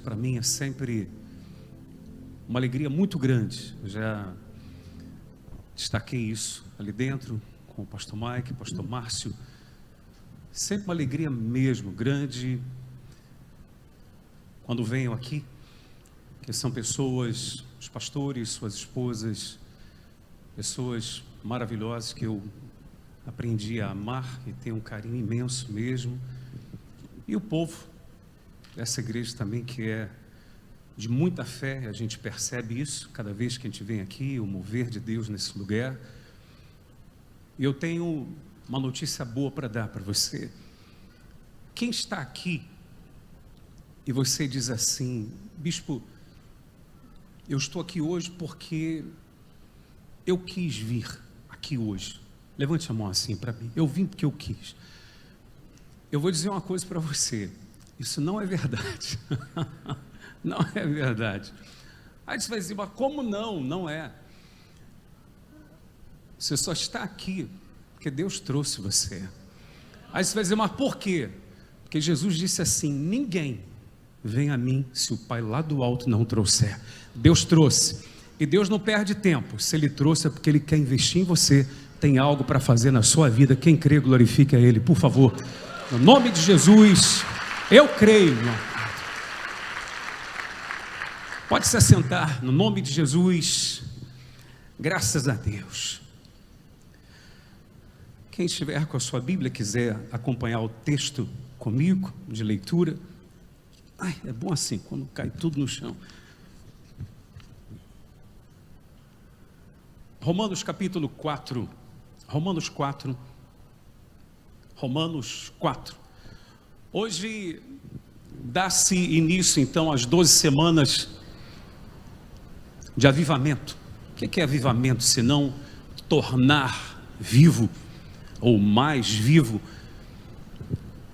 para mim é sempre uma alegria muito grande. Eu já destaquei isso ali dentro com o pastor Mike, pastor Márcio. Sempre uma alegria mesmo, grande, quando venham aqui, que são pessoas, os pastores, suas esposas, pessoas maravilhosas que eu aprendi a amar e tenho um carinho imenso mesmo. E o povo dessa igreja também, que é de muita fé, a gente percebe isso cada vez que a gente vem aqui, o mover de Deus nesse lugar. E eu tenho uma notícia boa para dar para você. Quem está aqui e você diz assim: bispo, eu estou aqui hoje porque eu quis vir aqui hoje. Levante a mão assim para mim. Eu vim porque eu quis. Eu vou dizer uma coisa para você. Isso não é verdade. Não é verdade. Aí você vai dizer, mas como não? Não é. Você só está aqui porque Deus trouxe você. Aí você vai dizer, mas por quê? Porque Jesus disse assim: ninguém vem a mim se o Pai lá do alto não trouxer. Deus trouxe. E Deus não perde tempo. Se Ele trouxe é porque Ele quer investir em você. Tem algo para fazer na sua vida. Quem crê, glorifique a Ele, por favor. No nome de Jesus, eu creio. Pode se assentar, no nome de Jesus. Graças a Deus. Quem estiver com a sua Bíblia, quiser acompanhar o texto comigo, de leitura. Ai, é bom assim, quando cai tudo no chão. Romanos capítulo 4. Romanos 4. Hoje dá-se início então às 12 semanas de avivamento. O que é avivamento, senão tornar vivo ou mais vivo?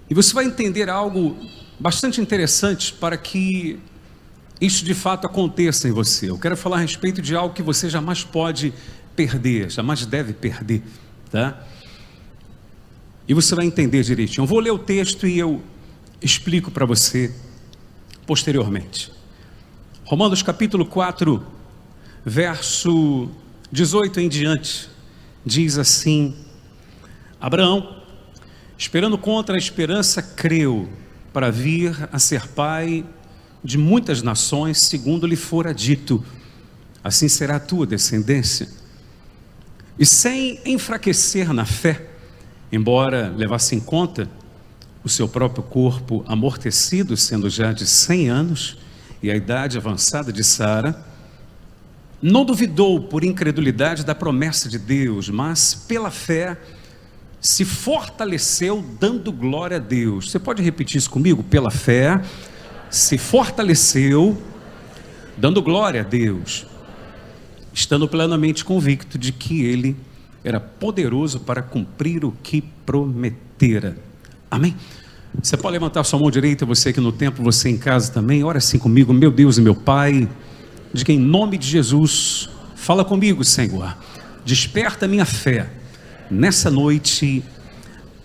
E você vai entender algo bastante interessante para que isso de fato aconteça em você. Eu quero falar a respeito de algo que você jamais pode perder, jamais deve perder, tá? E você vai entender direitinho. Eu vou ler o texto e eu explico para você posteriormente. Romanos capítulo 4, verso 18 em diante, diz assim: Abraão, esperando contra a esperança, creu para vir a ser pai de muitas nações, segundo lhe fora dito, assim será a tua descendência. E sem enfraquecer na fé, embora levasse em conta o seu próprio corpo amortecido, sendo já de 100 anos, e a idade avançada de Sara, não duvidou por incredulidade da promessa de Deus, mas pela fé se fortaleceu, dando glória a Deus. Você pode repetir isso comigo? Pela fé se fortaleceu, dando glória a Deus, estando plenamente convicto de que Ele era poderoso para cumprir o que prometera. Amém? Você pode levantar sua mão direita, você aqui no templo, você em casa também. Ora assim comigo: meu Deus e meu Pai, de que em nome de Jesus, fala comigo, Senhor, desperta minha fé nessa noite.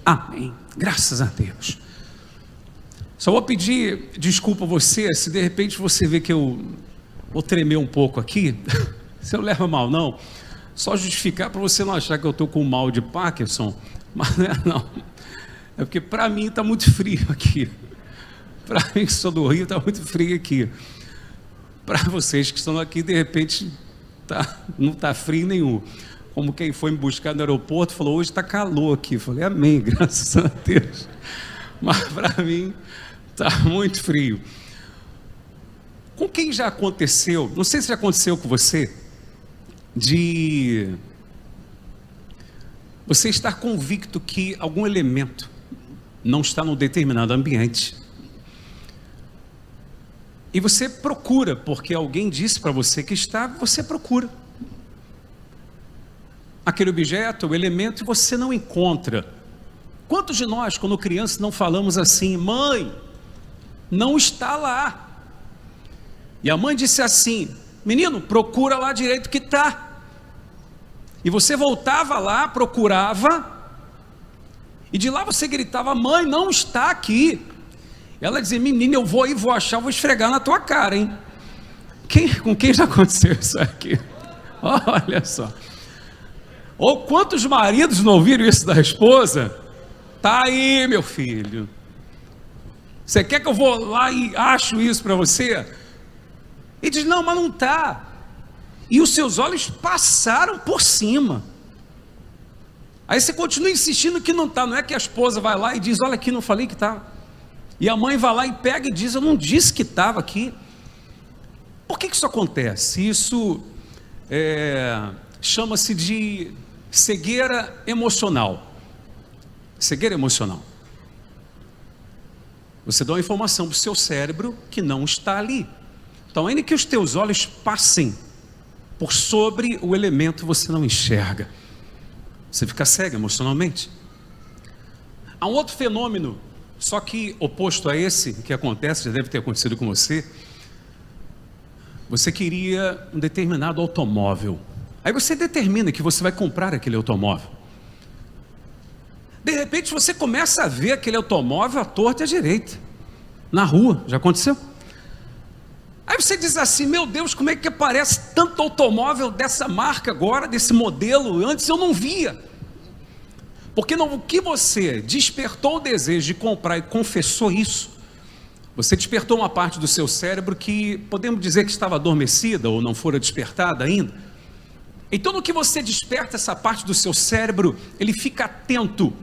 Amém. Graças a Deus. Só vou pedir desculpa a você, se de repente você vê que eu vou tremer um pouco aqui. Você não leva mal, não. Só justificar para você não achar que eu estou com mal de Parkinson. Mas não é não. É porque para mim está muito frio aqui. Para mim que sou do Rio, está muito frio aqui. Para vocês que estão aqui, de repente, não está frio nenhum. Como quem foi me buscar no aeroporto, falou, hoje está calor aqui. Eu falei, amém, graças a Deus. Mas para mim está muito frio. Com quem já aconteceu, não sei se já aconteceu com você, de você estar convicto que algum elemento não está num determinado ambiente, e você procura, porque alguém disse para você que está, você procura aquele objeto, o elemento, e você não encontra. Quantos de nós, quando crianças, não falamos assim: mãe, não está lá? E a mãe disse assim: menino, procura lá direito que está. E você voltava lá, procurava, e de lá você gritava: mãe, não está aqui. Ela dizia: menina, eu vou achar, vou esfregar na tua cara, hein? Com quem já aconteceu isso aqui? Olha só. Ou quantos maridos não ouviram isso da esposa? Tá aí, meu filho. Você quer que eu vou lá e acho isso para você? E diz: não, mas não tá. E os seus olhos passaram por cima. Aí você continua insistindo que não está. Não é que a esposa vai lá e diz: olha aqui, não falei que estava. E a mãe vai lá e pega e diz: eu não disse que estava aqui. Por que isso acontece? Isso chama-se de cegueira emocional. Cegueira emocional. Você dá uma informação para o seu cérebro que não está ali. Então, ainda que os teus olhos passem por sobre o elemento, você não enxerga. Você fica cego emocionalmente. Há um outro fenômeno, só que oposto a esse, que acontece, já deve ter acontecido com você. Você queria um determinado automóvel. Aí você determina que você vai comprar aquele automóvel. De repente você começa a ver aquele automóvel à torta e à direita, na rua. Já aconteceu? Aí você diz assim: meu Deus, como é que aparece tanto automóvel dessa marca agora, desse modelo? Antes eu não via. Porque o que você despertou o desejo de comprar e confessou isso, você despertou uma parte do seu cérebro que podemos dizer que estava adormecida ou não fora despertada ainda. Então, no que você desperta essa parte do seu cérebro, ele fica atento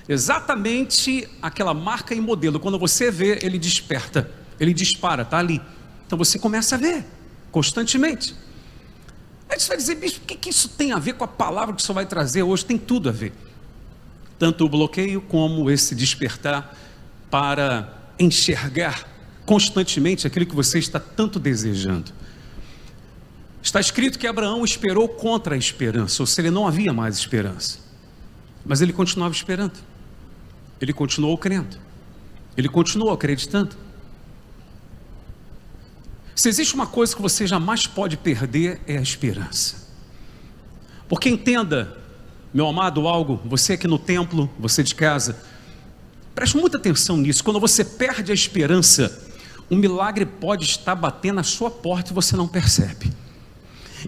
exatamente àquela marca e modelo. Quando você vê, ele desperta, ele dispara, está ali. Então você começa a ver constantemente. Aí você vai dizer: bicho, o que isso tem a ver com a palavra que o senhor vai trazer hoje? Tem tudo a ver. Tanto o bloqueio como esse despertar para enxergar constantemente aquilo que você está tanto desejando. Está escrito que Abraão esperou contra a esperança, ou seja, não havia mais esperança. Mas ele continuava esperando. Ele continuou crendo. Ele continuou acreditando. Se existe uma coisa que você jamais pode perder, é a esperança. Porque entenda, meu amado, algo, você aqui no templo, você de casa, preste muita atenção nisso. Quando você perde a esperança, um milagre pode estar batendo na sua porta e você não percebe.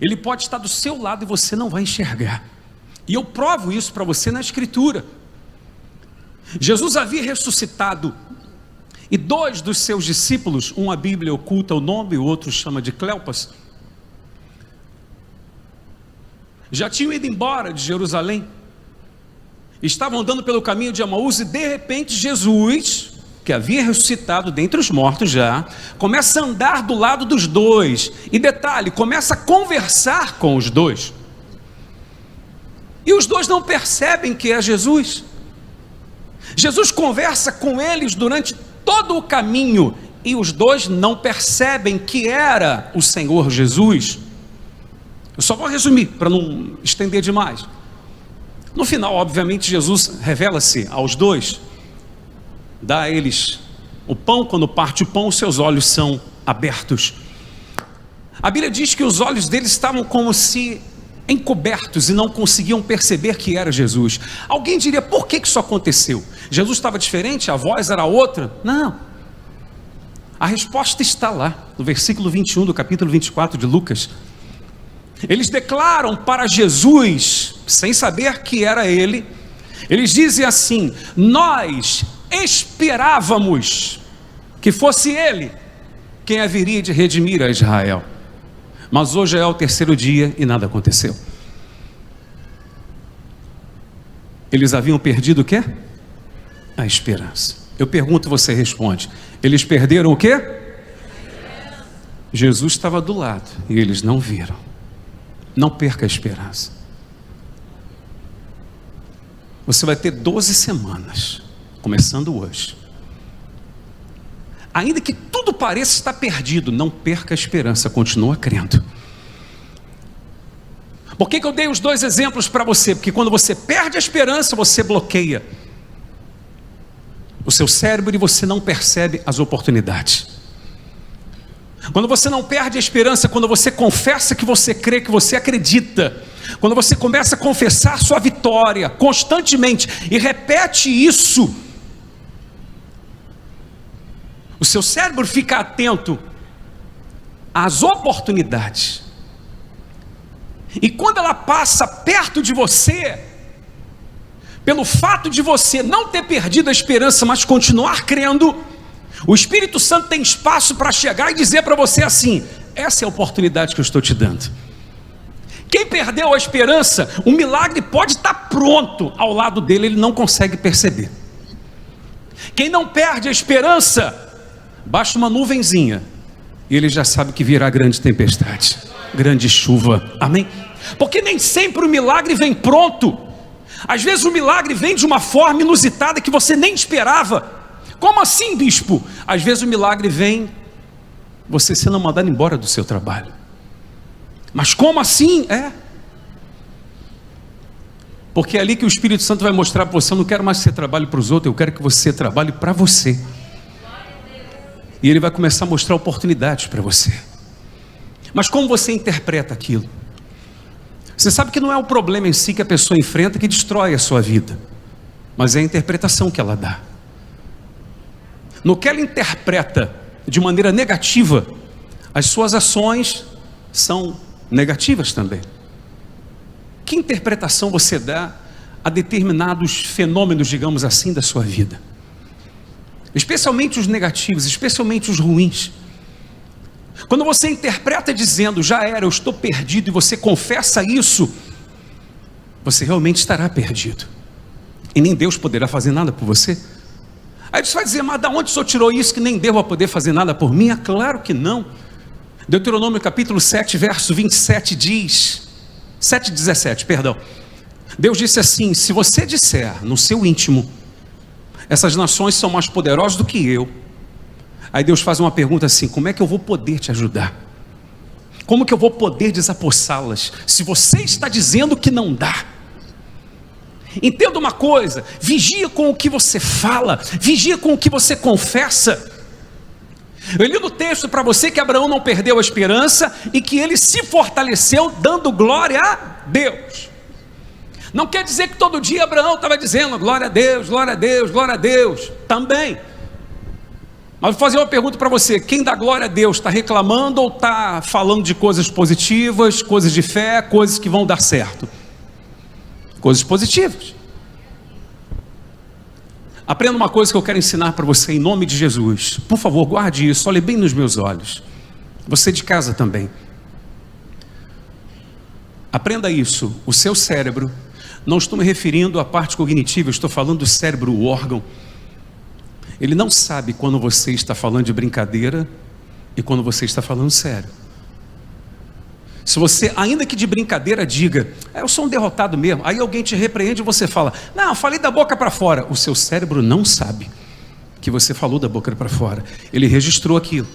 Ele pode estar do seu lado e você não vai enxergar. E eu provo isso para você na Escritura. Jesus havia ressuscitado, e 2 dos seus discípulos, um a Bíblia oculta o nome, o outro chama de Cleopas, já tinham ido embora de Jerusalém, estavam andando pelo caminho de Emaús, e de repente Jesus, que havia ressuscitado dentre os mortos já, começa a andar do lado dos 2, e detalhe, começa a conversar com os 2, e os 2 não percebem que é Jesus. Jesus conversa com eles durante todo o caminho, e os 2 não percebem que era o Senhor Jesus. Eu só vou resumir, para não estender demais. No final, obviamente, Jesus revela-se aos 2, dá a eles o pão. Quando parte o pão, os seus olhos são abertos. A Bíblia diz que os olhos deles estavam como se encobertos e não conseguiam perceber que era Jesus. Alguém diria: por que isso aconteceu? Jesus estava diferente? A voz era outra? Não. A resposta está lá, no versículo 21 do capítulo 24 de Lucas. Eles declaram para Jesus, sem saber que era ele, eles dizem assim: nós esperávamos que fosse ele quem haveria de redimir a Israel, mas hoje é o 3º dia e nada aconteceu. Eles haviam perdido o quê? A esperança. Eu pergunto, você responde: eles perderam o quê? Jesus estava do lado e eles não viram. Não perca a esperança. Você vai ter 12 semanas, começando hoje. Ainda que tudo pareça estar perdido, não perca a esperança, continua crendo. Por que eu dei os 2 exemplos para você? Porque quando você perde a esperança, você bloqueia o seu cérebro e você não percebe as oportunidades. Quando você não perde a esperança, quando você confessa que você crê, que você acredita, quando você começa a confessar sua vitória constantemente e repete isso, O seu cérebro fica atento às oportunidades. E quando ela passa perto de você, pelo fato de você não ter perdido a esperança, mas continuar crendo, o Espírito Santo tem espaço para chegar e dizer para você assim: essa é a oportunidade que eu estou te dando. Quem perdeu a esperança, o milagre pode estar pronto ao lado dele, ele não consegue perceber. Quem não perde a esperança, baixa uma nuvenzinha e ele já sabe que virá grande tempestade, grande chuva, amém? Porque nem sempre o milagre vem pronto. Às vezes o milagre vem de uma forma inusitada que você nem esperava. Como assim, bispo? Às vezes o milagre vem você sendo mandado embora do seu trabalho. Mas como assim? Porque é ali que o Espírito Santo vai mostrar para você: eu não quero mais que você trabalhe para os outros, eu quero que você trabalhe para você. E ele vai começar a mostrar oportunidades para você. Mas como você interpreta aquilo? Você sabe que não é o problema em si que a pessoa enfrenta que destrói a sua vida, mas é a interpretação que ela dá. No que ela interpreta de maneira negativa, as suas ações são negativas também. Que interpretação você dá a determinados fenômenos, digamos assim, da sua vida? Especialmente os negativos, especialmente os ruins. Quando você interpreta dizendo: já era, eu estou perdido, e você confessa isso, você realmente estará perdido. E nem Deus poderá fazer nada por você. Aí você vai dizer: mas de onde o senhor tirou isso que nem Deus vai poder fazer nada por mim? É claro que não. Deuteronômio capítulo 7, verso 27 diz, 7:17, perdão. Deus disse assim: se você disser no seu íntimo, essas nações são mais poderosas do que eu. Aí Deus faz uma pergunta assim: como é que eu vou poder te ajudar? Como que eu vou poder desapossá-las, se você está dizendo que não dá? Entenda uma coisa: vigia com o que você fala, vigia com o que você confessa. Eu li no texto para você que Abraão não perdeu a esperança e que ele se fortaleceu dando glória a Deus. Não quer dizer que todo dia Abraão estava dizendo glória a Deus, glória a Deus, glória a Deus, também. Mas vou fazer uma pergunta para você: quem dá glória a Deus está reclamando ou está falando de coisas positivas, coisas de fé, coisas que vão dar certo? Coisas positivas. Aprenda uma coisa que eu quero ensinar para você em nome de Jesus. Por favor, guarde isso, olhe bem nos meus olhos. Você de casa também. Aprenda isso. O seu cérebro, não estou me referindo à parte cognitiva, eu estou falando do cérebro, o órgão. Ele não sabe quando você está falando de brincadeira e quando você está falando sério. Se você, ainda que de brincadeira, diga: eu sou um derrotado mesmo, aí alguém te repreende e você fala: não, falei da boca para fora. O seu cérebro não sabe que você falou da boca para fora. Ele registrou aquilo.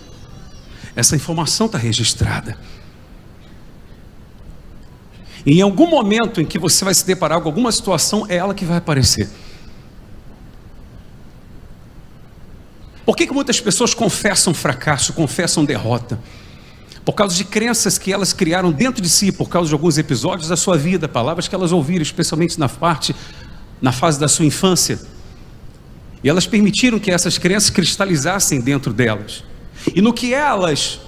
Essa informação está registrada. E em algum momento em que você vai se deparar com alguma situação, é ela que vai aparecer. Por que muitas pessoas confessam fracasso, confessam derrota? Por causa de crenças que elas criaram dentro de si, por causa de alguns episódios da sua vida, palavras que elas ouviram, especialmente na fase da sua infância. E elas permitiram que essas crenças cristalizassem dentro delas. E no que elas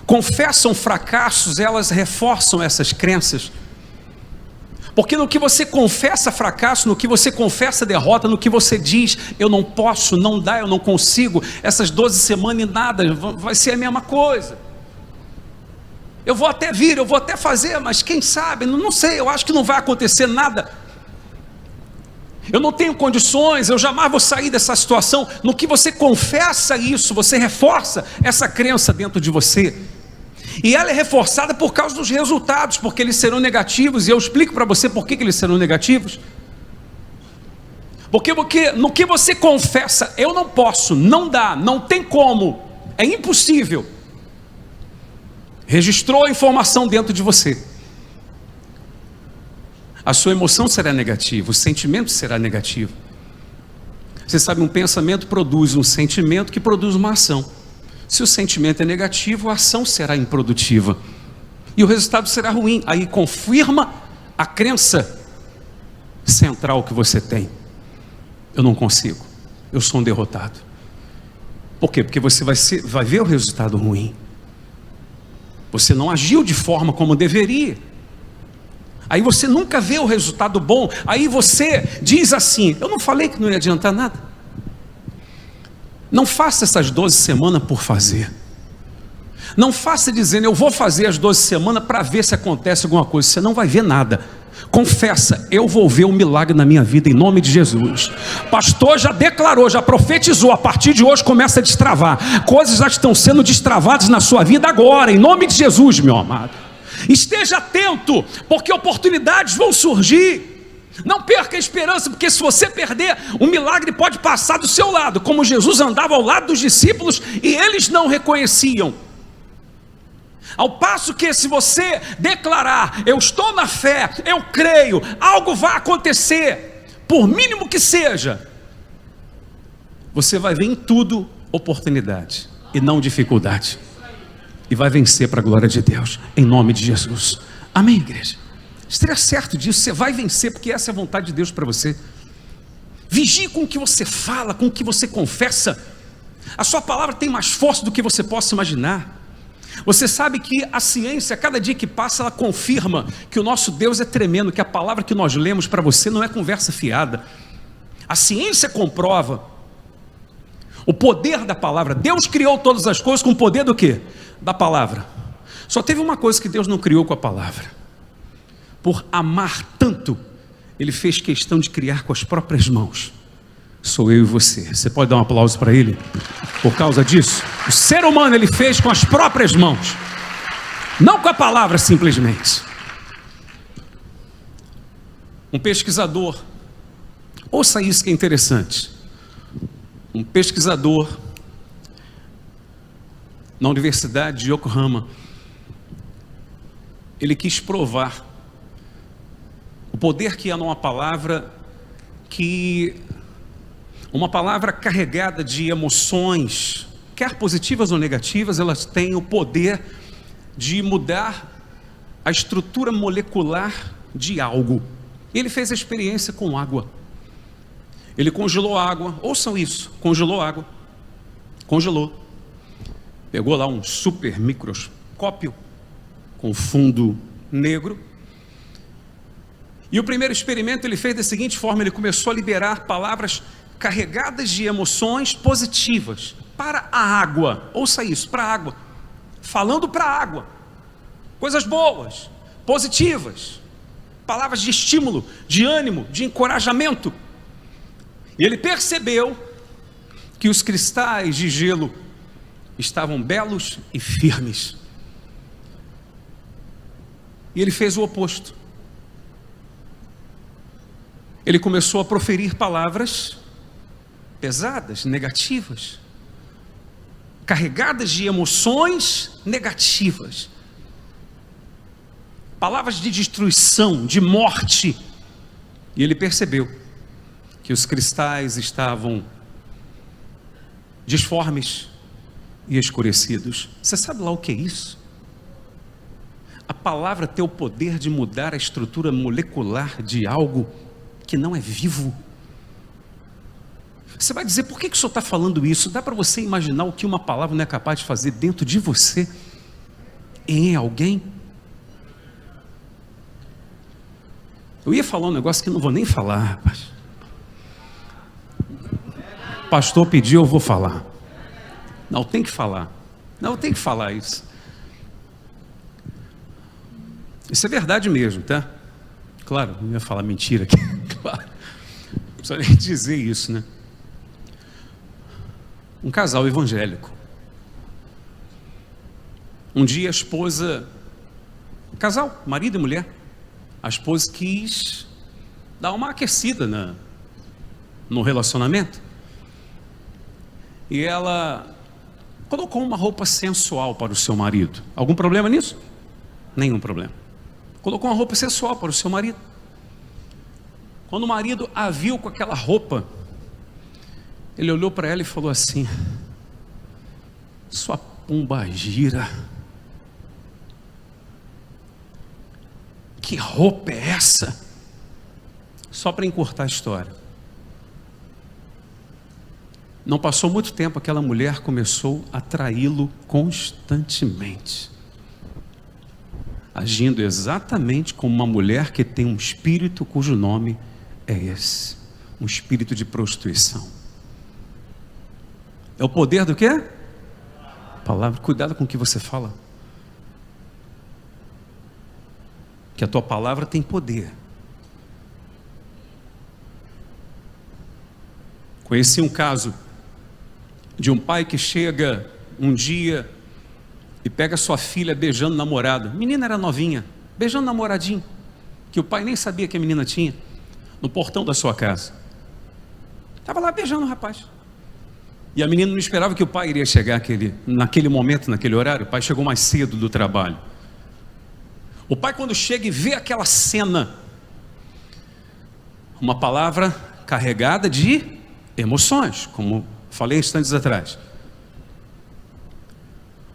confessam fracassos, elas reforçam essas crenças. Porque no que você confessa fracasso, no que você confessa derrota, no que você diz: eu não posso, não dá, eu não consigo, essas 12 semanas e nada, vai ser a mesma coisa. Eu vou até vir, eu vou até fazer, mas quem sabe, não sei, eu acho que não vai acontecer nada. Eu não tenho condições, eu jamais vou sair dessa situação. No que você confessa isso, você reforça essa crença dentro de você. E ela é reforçada por causa dos resultados, porque eles serão negativos. E eu explico para você por que eles serão negativos. Porque no que você confessa: eu não posso, não dá, não tem como, é impossível, registrou a informação dentro de você. A sua emoção será negativa, o sentimento será negativo. Você sabe, um pensamento produz um sentimento que produz uma ação. Se o sentimento é negativo, a ação será improdutiva. E o resultado será ruim. Aí confirma a crença central que você tem: eu não consigo, eu sou um derrotado. Por quê? Porque você vai ver o resultado ruim. Você não agiu de forma como deveria. Aí você nunca vê o resultado bom. Aí você diz assim: eu não falei que não ia adiantar nada. Não faça essas 12 semanas por fazer. Não faça dizendo: eu vou fazer as 12 semanas para ver se acontece alguma coisa. Você não vai ver nada. Confessa: eu vou ver um milagre na minha vida em nome de Jesus. Pastor já declarou, já profetizou, a partir de hoje começa a destravar. Coisas já estão sendo destravadas na sua vida agora, em nome de Jesus, meu amado. Esteja atento, porque oportunidades vão surgir. Não perca a esperança, porque se você perder, um milagre pode passar do seu lado, como Jesus andava ao lado dos discípulos e eles não reconheciam. Ao passo que, se você declarar: eu estou na fé, eu creio, algo vai acontecer, por mínimo que seja, você vai ver em tudo oportunidade e não dificuldade, e vai vencer para a glória de Deus, em nome de Jesus. Amém, igreja? Esteja certo disso, você vai vencer, porque essa é a vontade de Deus para você. Vigie com o que você fala, com o que você confessa. A sua palavra tem mais força do que você possa imaginar. Você sabe que a ciência, cada dia que passa, ela confirma que o nosso Deus é tremendo, que a palavra que nós lemos para você não é conversa fiada. A ciência comprova o poder da palavra. Deus criou todas as coisas com o poder do quê? Da palavra. Só teve uma coisa que Deus não criou com a palavra: por amar tanto, Ele fez questão de criar com as próprias mãos. Sou eu e você. Você pode dar um aplauso para Ele por causa disso? O ser humano Ele fez com as próprias mãos, não com a palavra simplesmente. Um pesquisador, ouça isso que é interessante. Um pesquisador na Universidade de Yokohama, ele quis provar o poder que há numa palavra, que uma palavra carregada de emoções, quer positivas ou negativas, elas têm o poder de mudar a estrutura molecular de algo. Ele fez a experiência com água. Ele congelou a água, ouçam isso, congelou a água, congelou. Pegou lá um super microscópio com fundo negro. E o primeiro experimento ele fez da seguinte forma: ele começou a liberar palavras carregadas de emoções positivas para a água. Ouça isso, para a água. Falando para a água. Coisas boas, positivas. Palavras de estímulo, de ânimo, de encorajamento. E ele percebeu que os cristais de gelo estavam belos e firmes. E ele fez o oposto. Ele começou a proferir palavras pesadas, negativas, carregadas de emoções negativas, palavras de destruição, de morte. E ele percebeu que os cristais estavam disformes e escurecidos. Você sabe lá o que é isso? A palavra tem o poder de mudar a estrutura molecular de algo que não é vivo. Você vai dizer: por que o senhor está falando isso? Dá para você imaginar o que uma palavra não é capaz de fazer dentro de você, em alguém? Eu ia falar um negócio que eu não vou nem falar, rapaz. O pastor pediu, eu vou falar. Não, tem que falar. Não, tem que falar isso. Isso é verdade mesmo, tá? Claro, não ia falar mentira aqui. Claro. Não precisa nem dizer isso, né? Um casal evangélico. Um dia a esposa, casal, marido e mulher, a esposa quis dar uma aquecida no relacionamento. E ela colocou uma roupa sensual para o seu marido. Algum problema nisso? Nenhum problema. Colocou uma roupa sensual para o seu marido. Quando o marido a viu com aquela roupa, ele olhou para ela e falou assim: sua pomba gira, que roupa é essa? Só para encurtar a história, Não passou muito tempo, aquela mulher começou a traí-lo constantemente, agindo exatamente como uma mulher que tem um espírito cujo nome é esse, um espírito de prostituição. É o poder do quê? Palavra. Cuidado com o que você fala, que a tua palavra tem poder. Conheci um caso de um pai que chega um dia e pega sua filha beijando o namorado. A menina era novinha, beijando o namoradinho, que o pai nem sabia que a menina tinha, no portão da sua casa. Estava lá beijando o rapaz. E a menina não esperava que o pai iria chegar naquele momento, naquele horário. O pai chegou mais cedo do trabalho. O pai, quando chega e vê aquela cena, uma palavra carregada de emoções, como falei instantes atrás.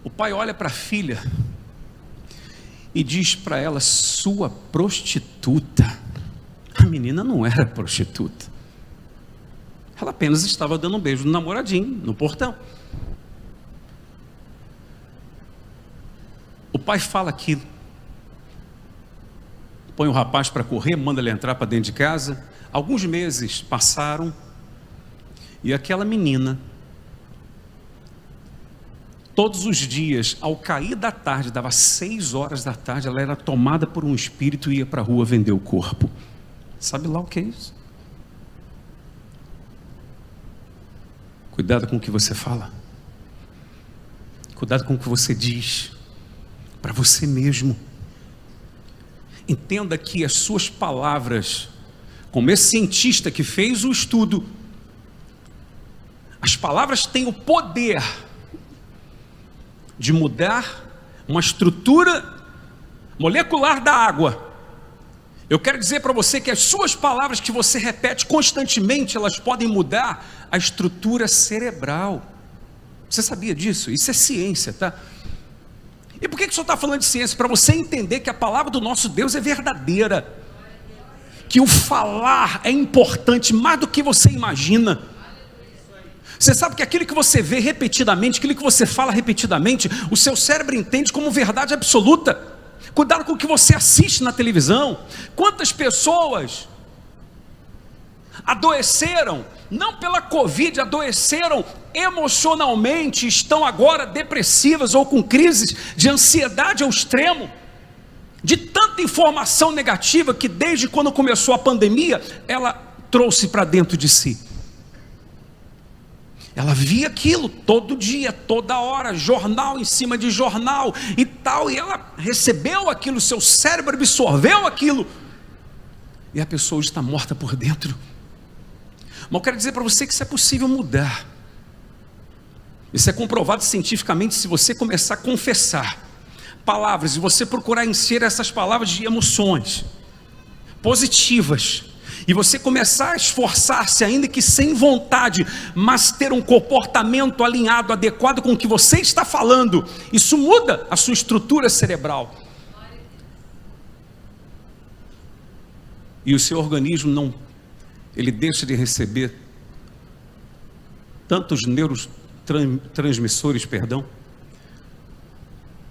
O pai olha para a filha e diz para ela: sua prostituta. A menina não era prostituta, ela apenas estava dando um beijo no namoradinho, no portão. O pai fala aquilo, põe o rapaz para correr, manda ele entrar para dentro de casa. Alguns meses passaram e aquela menina, todos os dias, ao cair da tarde, dava 6 horas da tarde, ela era tomada por um espírito e ia para a rua vender o corpo. Sabe lá o que é isso? Cuidado com o que você fala, cuidado com o que você diz para você mesmo. Entenda que as suas palavras, como esse cientista que fez o estudo, as palavras têm o poder de mudar uma estrutura molecular da água. Eu quero dizer para você que as suas palavras que você repete constantemente, elas podem mudar a estrutura cerebral. Você sabia disso? Isso é ciência, tá? E por que o senhor está falando de ciência? Para você entender que a palavra do nosso Deus é verdadeira, que o falar é importante mais do que você imagina. Você sabe que aquilo que você vê repetidamente, aquilo que você fala repetidamente, o seu cérebro entende como verdade absoluta. Cuidado com o que você assiste na televisão. Quantas pessoas adoeceram, não pela Covid, adoeceram emocionalmente, estão agora depressivas ou com crises de ansiedade ao extremo, de tanta informação negativa que desde quando começou a pandemia, ela trouxe para dentro de si. Ela via aquilo todo dia, toda hora, jornal em cima de jornal e tal, e ela recebeu aquilo, seu cérebro absorveu aquilo, e a pessoa está morta por dentro. Mas eu quero dizer para você que isso é possível mudar. Isso é comprovado cientificamente se você começar a confessar palavras e você procurar encher essas palavras de emoções positivas, e você começar a esforçar-se, ainda que sem vontade, mas ter um comportamento alinhado, adequado com o que você está falando, isso muda a sua estrutura cerebral. E o seu organismo ele deixa de receber tantos neurotransmissores,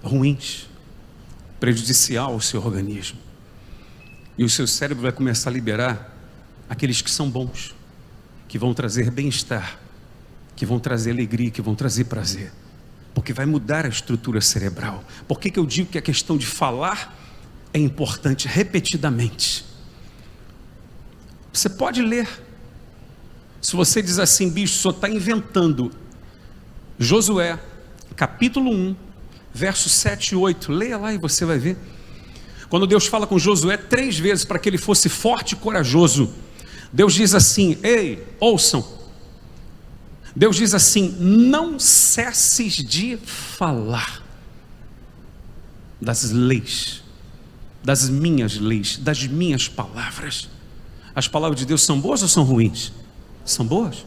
ruins, prejudicial ao seu organismo. E o seu cérebro vai começar a liberar aqueles que são bons, que vão trazer bem-estar, que vão trazer alegria, que vão trazer prazer, porque vai mudar a estrutura cerebral. Por que eu digo que a questão de falar é importante repetidamente? Você pode ler. Se você diz assim: bicho, só está inventando. Josué, capítulo 1, versos 7 e 8, leia lá e você vai ver. Quando Deus fala com Josué 3 vezes para que ele fosse forte e corajoso, Deus diz assim: ei, ouçam, Deus diz assim: não cesses de falar das leis, das minhas palavras. As palavras de Deus são boas ou são ruins? São boas.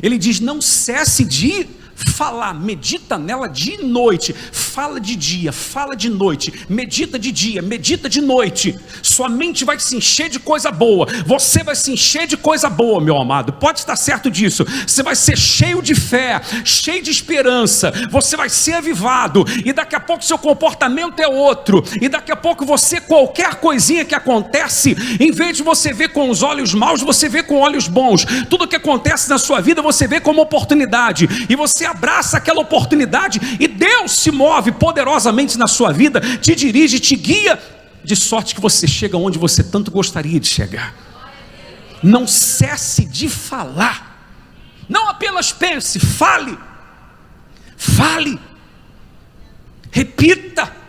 Ele diz: não cesse de falar, medita nela de noite, fala de dia, fala de noite, medita de dia, medita de noite, sua mente vai se encher de coisa boa, você vai se encher de coisa boa, meu amado, pode estar certo disso, você vai ser cheio de fé, cheio de esperança, você vai ser avivado, e daqui a pouco seu comportamento é outro, e daqui a pouco você, qualquer coisinha que acontece, em vez de você ver com os olhos maus, você vê com olhos bons, tudo que acontece na sua vida, você vê como oportunidade, e você abraça aquela oportunidade, e Deus se move poderosamente na sua vida, te dirige, te guia, de sorte que você chega onde você tanto gostaria de chegar. Não cesse de falar, não apenas pense, fale, repita.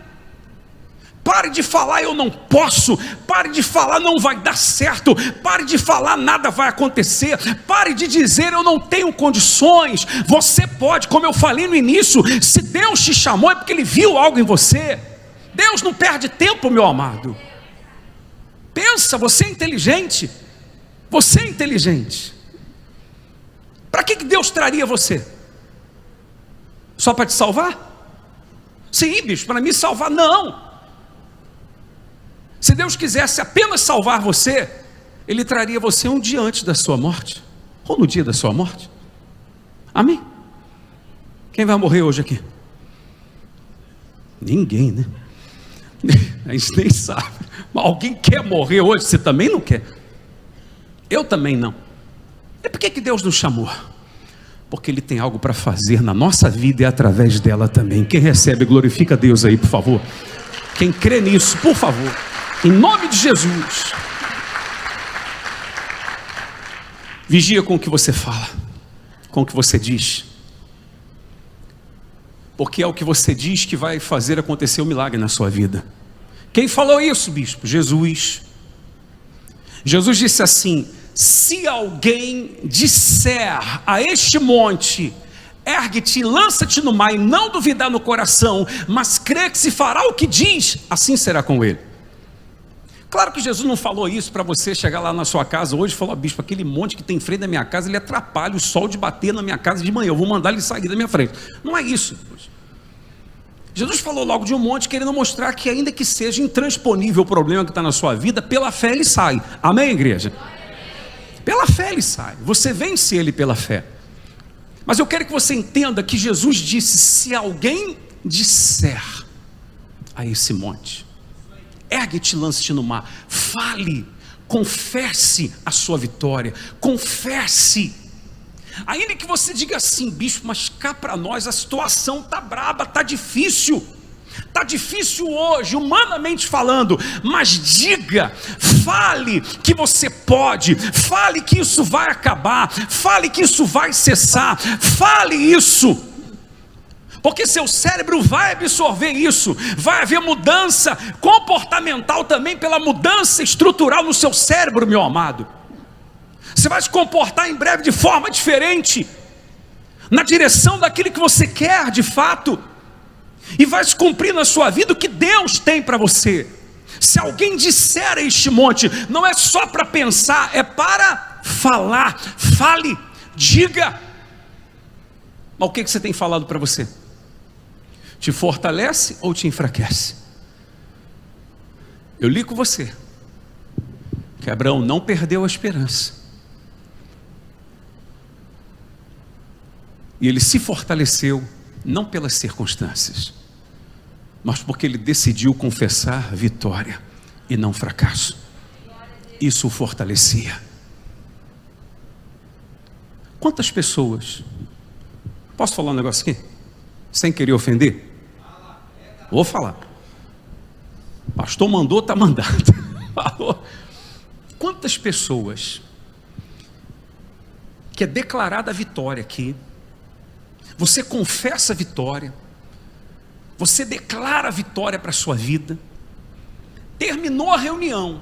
Pare de falar eu não posso, pare de falar não vai dar certo, pare de falar nada vai acontecer, pare de dizer eu não tenho condições. Você pode, como eu falei no início, se Deus te chamou é porque Ele viu algo em você. Deus não perde tempo, meu amado. Pensa, você é inteligente, para que Deus traria você? Só para te salvar? Sim, bicho, para me salvar, não. Se Deus quisesse apenas salvar você, Ele traria você um dia antes da sua morte, ou no dia da sua morte. Amém? Quem vai morrer hoje aqui? Ninguém, né? A gente nem sabe. Mas alguém quer morrer hoje? Você também não quer? Eu também não. E por que Deus nos chamou? Porque Ele tem algo para fazer na nossa vida e através dela também. Quem recebe, glorifica a Deus aí, por favor. Quem crê nisso, por favor. Em nome de Jesus. Vigia com o que você fala, com o que você diz, porque é o que você diz que vai fazer acontecer o milagre na sua vida. Quem falou isso, bispo? Jesus. Jesus disse assim: se alguém disser a este monte, ergue-te e lança-te no mar, e não duvidar no coração, mas crê que se fará o que diz, assim será com ele. Claro que Jesus não falou isso para você chegar lá na sua casa hoje e falar: bispo, aquele monte que tem em frente da minha casa, ele atrapalha o sol de bater na minha casa de manhã, eu vou mandar ele sair da minha frente. Não é isso. Jesus falou logo de um monte, querendo mostrar que ainda que seja intransponível o problema que está na sua vida, pela fé ele sai. Amém, igreja? Pela fé ele sai, você vence ele pela fé. Mas eu quero que você entenda que Jesus disse: se alguém disser a esse monte, ergue-te, lance-te no mar, fale, confesse a sua vitória, confesse, ainda que você diga assim: bispo, mas cá para nós a situação está braba, está difícil hoje, humanamente falando, mas diga, fale que você pode, fale que isso vai acabar, fale que isso vai cessar, fale isso, porque seu cérebro vai absorver isso, vai haver mudança comportamental também pela mudança estrutural no seu cérebro, meu amado. Você vai se comportar em breve de forma diferente, na direção daquilo que você quer de fato, e vai se cumprir na sua vida o que Deus tem para você. Se alguém disser a este monte, não é só para pensar, é para falar. Fale, diga. Mas o que você tem falado para você? Te fortalece ou te enfraquece? Eu li com você que Abraão não perdeu a esperança, e ele se fortaleceu não pelas circunstâncias, mas porque ele decidiu confessar vitória e não fracasso. Isso o fortalecia. Quantas pessoas, posso falar um negócio aqui? Sem querer ofender? Vou falar. Pastor mandou, está mandado. Falou. Quantas pessoas que é declarada a vitória aqui, você confessa a vitória, você declara a vitória para a sua vida, terminou a reunião,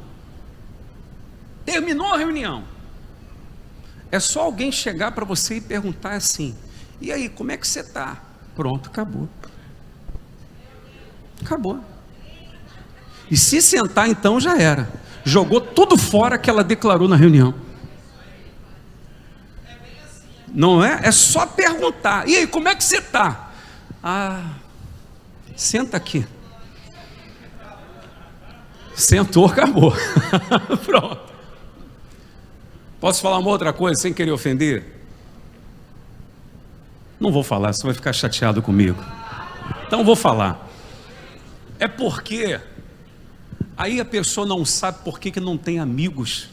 é só alguém chegar para você e perguntar assim: e aí, como é que você está? Pronto, acabou. E se sentar então já era, jogou tudo fora que ela declarou na reunião. Não é? É só perguntar. E aí, como é que você está? Senta aqui. Sentou, acabou. Pronto. Posso falar uma outra coisa sem querer ofender? Não vou falar, você vai ficar chateado comigo. Então vou falar. É porque aí a pessoa não sabe por que não tem amigos.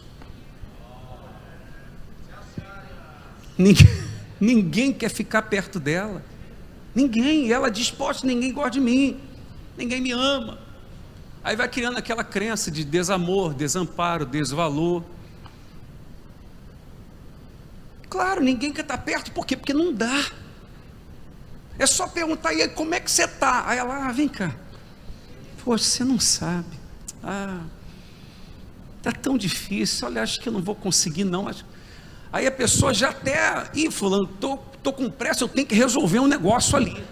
Ninguém quer ficar perto dela. Ninguém. Ela diz: poxa, ninguém gosta de mim. Ninguém me ama. Aí vai criando aquela crença de desamor, desamparo, desvalor. Claro, ninguém quer estar perto. Por quê? Porque não dá. É só perguntar: e aí, como é que você está? Aí ela: vem cá. Poxa, você não sabe. Está tão difícil. Olha, acho que eu não vou conseguir não. Aí a pessoa já até: fulano, estou com pressa, eu tenho que resolver um negócio ali.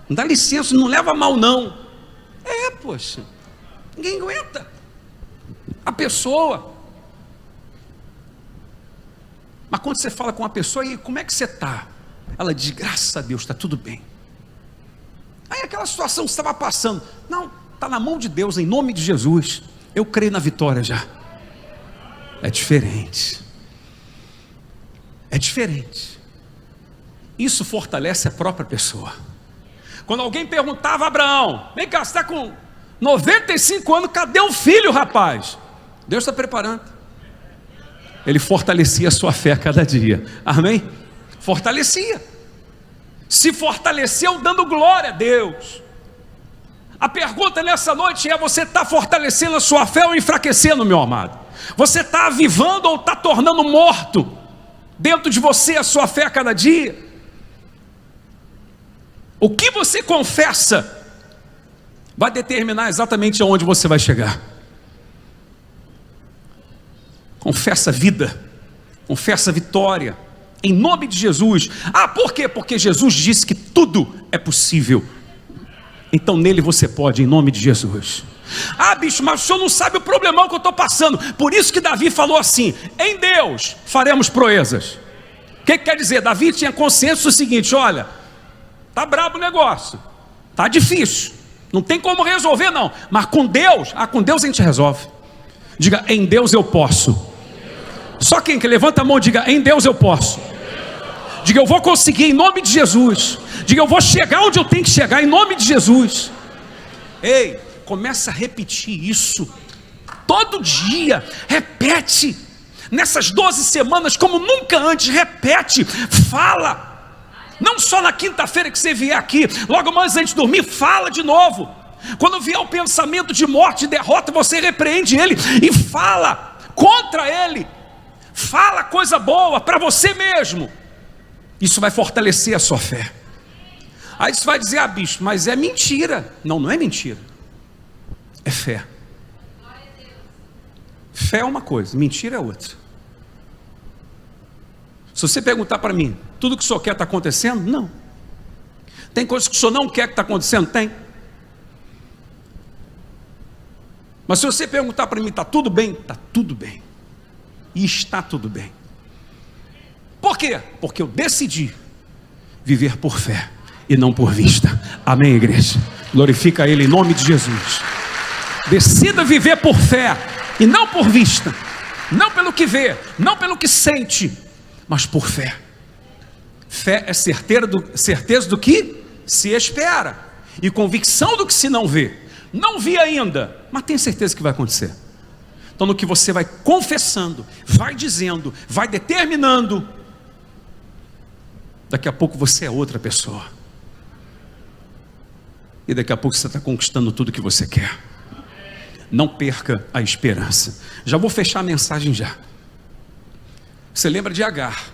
Dá licença, não leva mal não. Poxa, ninguém aguenta. A pessoa. Mas quando você fala com a pessoa: e como é que você está? Ela diz: graças a Deus, está tudo bem. Aí aquela situação que você estava passando: não, está na mão de Deus, em nome de Jesus, eu creio na vitória já. É diferente. É diferente. Isso fortalece a própria pessoa. Quando alguém perguntava: Abraão, vem cá, você está com 95 anos, cadê o filho, rapaz? Deus está preparando. Ele fortalecia a sua fé a cada dia. Amém? Fortalecia. Se fortaleceu dando glória a Deus. A pergunta nessa noite é: você está fortalecendo a sua fé ou enfraquecendo, meu amado? Você está avivando ou está tornando morto dentro de você a sua fé a cada dia? O que você confessa vai determinar exatamente aonde você vai chegar. Confessa vida, confessa vitória, em nome de Jesus. Por quê? Porque Jesus disse que tudo é possível. Então nele você pode, em nome de Jesus. Bicho, mas o senhor não sabe o problemão que eu estou passando. Por isso que Davi falou assim: em Deus faremos proezas. O que quer dizer? Davi tinha consciência do seguinte: olha, tá brabo o negócio, tá difícil, não tem como resolver não, mas com Deus, com Deus a gente resolve. Diga: em Deus eu posso. Só quem que levanta a mão, diga: em Deus eu posso. Diga: eu vou conseguir em nome de Jesus. Diga: eu vou chegar onde eu tenho que chegar em nome de Jesus. Ei, começa a repetir isso todo dia. Repete nessas 12 semanas como nunca antes. Repete, fala. Não só na quinta-feira que você vier aqui, logo mais antes de dormir, fala de novo. Quando vier o pensamento de morte e derrota, você repreende ele e fala contra ele. Fala coisa boa para você mesmo. Isso vai fortalecer a sua fé. Aí você vai dizer: bicho, mas é mentira. Não, não é mentira. É fé. Fé é uma coisa, mentira é outra. Se você perguntar para mim: tudo que o senhor quer está acontecendo? Não. Tem coisas que o senhor não quer que está acontecendo? Tem. Mas se você perguntar para mim: está tudo bem? Está tudo bem. E está tudo bem. Por quê? Porque eu decidi viver por fé e não por vista. Amém, igreja? Glorifica Ele em nome de Jesus. Decida viver por fé e não por vista. Não pelo que vê, não pelo que sente, mas por fé. Fé é certeza do que se espera e convicção do que se não vê. Não vi ainda, mas tenho certeza que vai acontecer. Então no que você vai confessando, vai dizendo, vai determinando, daqui a pouco você é outra pessoa. E daqui a pouco você está conquistando tudo que você quer. Não perca a esperança. Já vou fechar a mensagem já. Você lembra de Agar?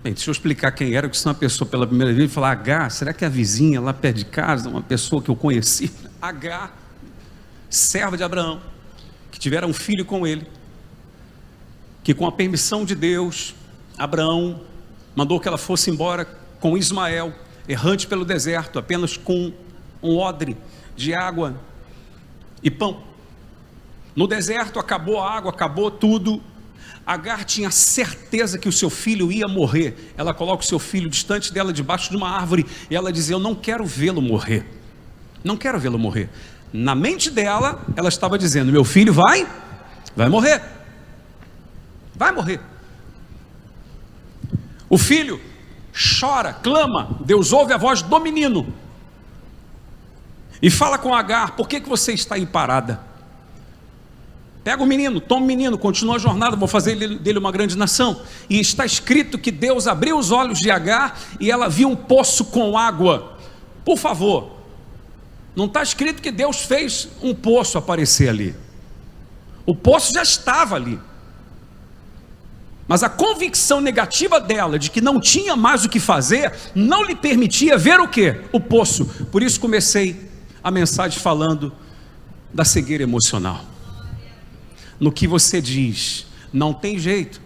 Bem, deixa eu explicar quem era, que se uma pessoa pela primeira vez falar: Agar, será que é a vizinha lá perto de casa, uma pessoa que eu conheci? Agar, serva de Abraão, que tivera um filho com ele, que com a permissão de Deus, Abraão mandou que ela fosse embora com Ismael, errante pelo deserto, apenas com um odre de água e pão. No deserto acabou a água, acabou tudo. Agar tinha certeza que o seu filho ia morrer. Ela coloca o seu filho distante dela, debaixo de uma árvore, e ela diz: eu não quero vê-lo morrer. Não quero vê-lo morrer. Na mente dela, ela estava dizendo: meu filho vai morrer. Vai morrer. O filho chora, clama. Deus ouve a voz do menino e fala com Agar: por que você está aí parada? Pega o menino, toma o menino, continua a jornada, vou fazer dele uma grande nação. E está escrito que Deus abriu os olhos de Agar e ela viu um poço com água. Por favor, não está escrito que Deus fez um poço aparecer ali. O poço já estava ali. Mas a convicção negativa dela de que não tinha mais o que fazer não lhe permitia ver o quê? O poço. Por isso comecei a mensagem falando da cegueira emocional. No que você diz, não tem jeito,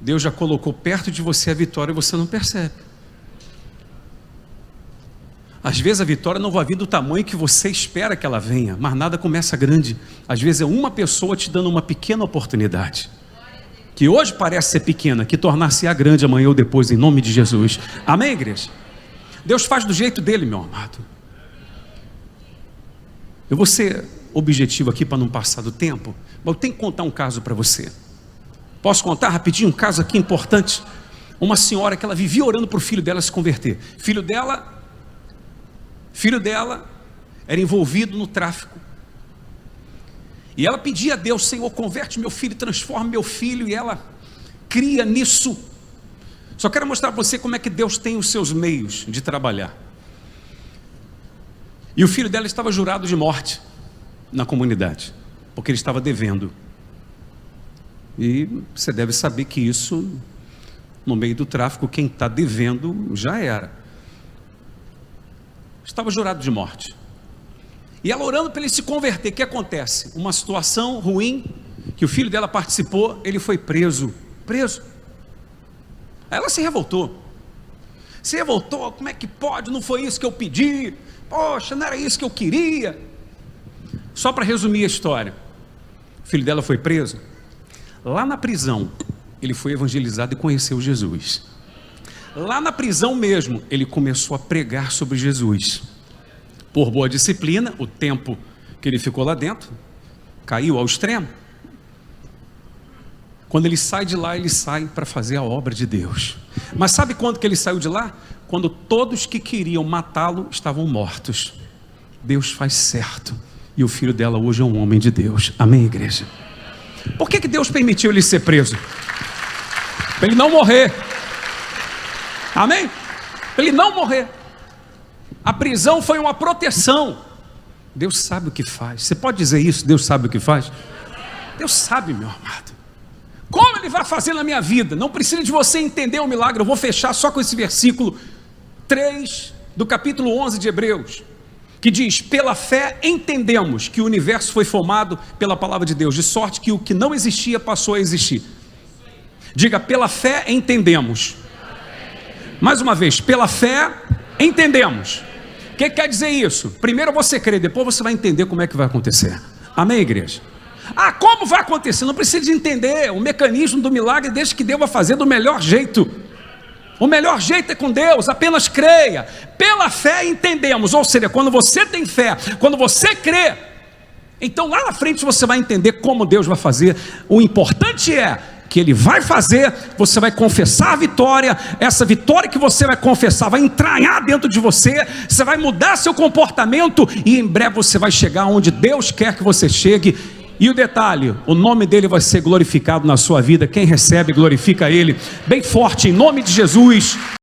Deus já colocou perto de você a vitória e você não percebe. Às vezes a vitória não vai vir do tamanho que você espera que ela venha, mas nada começa grande. Às vezes é uma pessoa te dando uma pequena oportunidade, que hoje parece ser pequena, que tornar-se-á grande amanhã ou depois, em nome de Jesus. Amém, igreja? Deus faz do jeito dele, meu amado. Eu vou ser objetivo aqui para não passar do tempo, mas eu tenho que contar um caso para você. Posso contar rapidinho um caso aqui importante? Uma senhora que ela vivia orando para o filho dela se converter. Filho dela era envolvido no tráfico. E ela pedia a Deus: Senhor, converte meu filho, transforma meu filho. E ela cria nisso. Só quero mostrar para você como é que Deus tem os seus meios de trabalhar. E o filho dela estava jurado de morte na comunidade, porque ele estava devendo. E você deve saber que isso, no meio do tráfico, quem está devendo já era. Estava jurado de morte. E ela orando para ele se converter. O que acontece? Uma situação ruim, que o filho dela participou, ele foi preso. Aí ela se revoltou. Como é que pode? Não foi isso que eu pedi. Poxa, não era isso que eu queria. Só para resumir a história, o filho dela foi preso. Lá na prisão, ele foi evangelizado e conheceu Jesus. Lá na prisão mesmo, ele começou a pregar sobre Jesus. Por boa disciplina, o tempo que ele ficou lá dentro caiu ao extremo. Quando ele sai de lá, ele sai para fazer a obra de Deus. Mas sabe quando que ele saiu de lá? Quando todos que queriam matá-lo estavam mortos. Deus faz certo. E o filho dela hoje é um homem de Deus. Amém, igreja? Por que Deus permitiu ele ser preso? Para ele não morrer. Amém? Para ele não morrer. A prisão foi uma proteção. Deus sabe o que faz. Você pode dizer isso? Deus sabe o que faz? Deus sabe, meu amado. Como Ele vai fazer na minha vida? Não precisa de você entender o milagre. Eu vou fechar só com esse versículo 3 do capítulo 11 de Hebreus, que diz: pela fé entendemos que o universo foi formado pela palavra de Deus, de sorte que o que não existia passou a existir. Diga: pela fé entendemos. Mais uma vez: pela fé entendemos. O que quer dizer isso? Primeiro você crê, depois você vai entender como é que vai acontecer. Amém, igreja? Ah, como vai acontecer? Não precisa de entender o mecanismo do milagre, desde que Deus vai fazer do melhor jeito. O melhor jeito é com Deus, apenas creia. Pela fé entendemos, ou seja, quando você tem fé, quando você crê, então lá na frente você vai entender como Deus vai fazer. O importante é que Ele vai fazer, você vai confessar a vitória, essa vitória que você vai confessar vai entranhar dentro de você, você vai mudar seu comportamento e em breve você vai chegar onde Deus quer que você chegue. E o detalhe, o nome dele vai ser glorificado na sua vida. Quem recebe, glorifica ele bem forte, em nome de Jesus.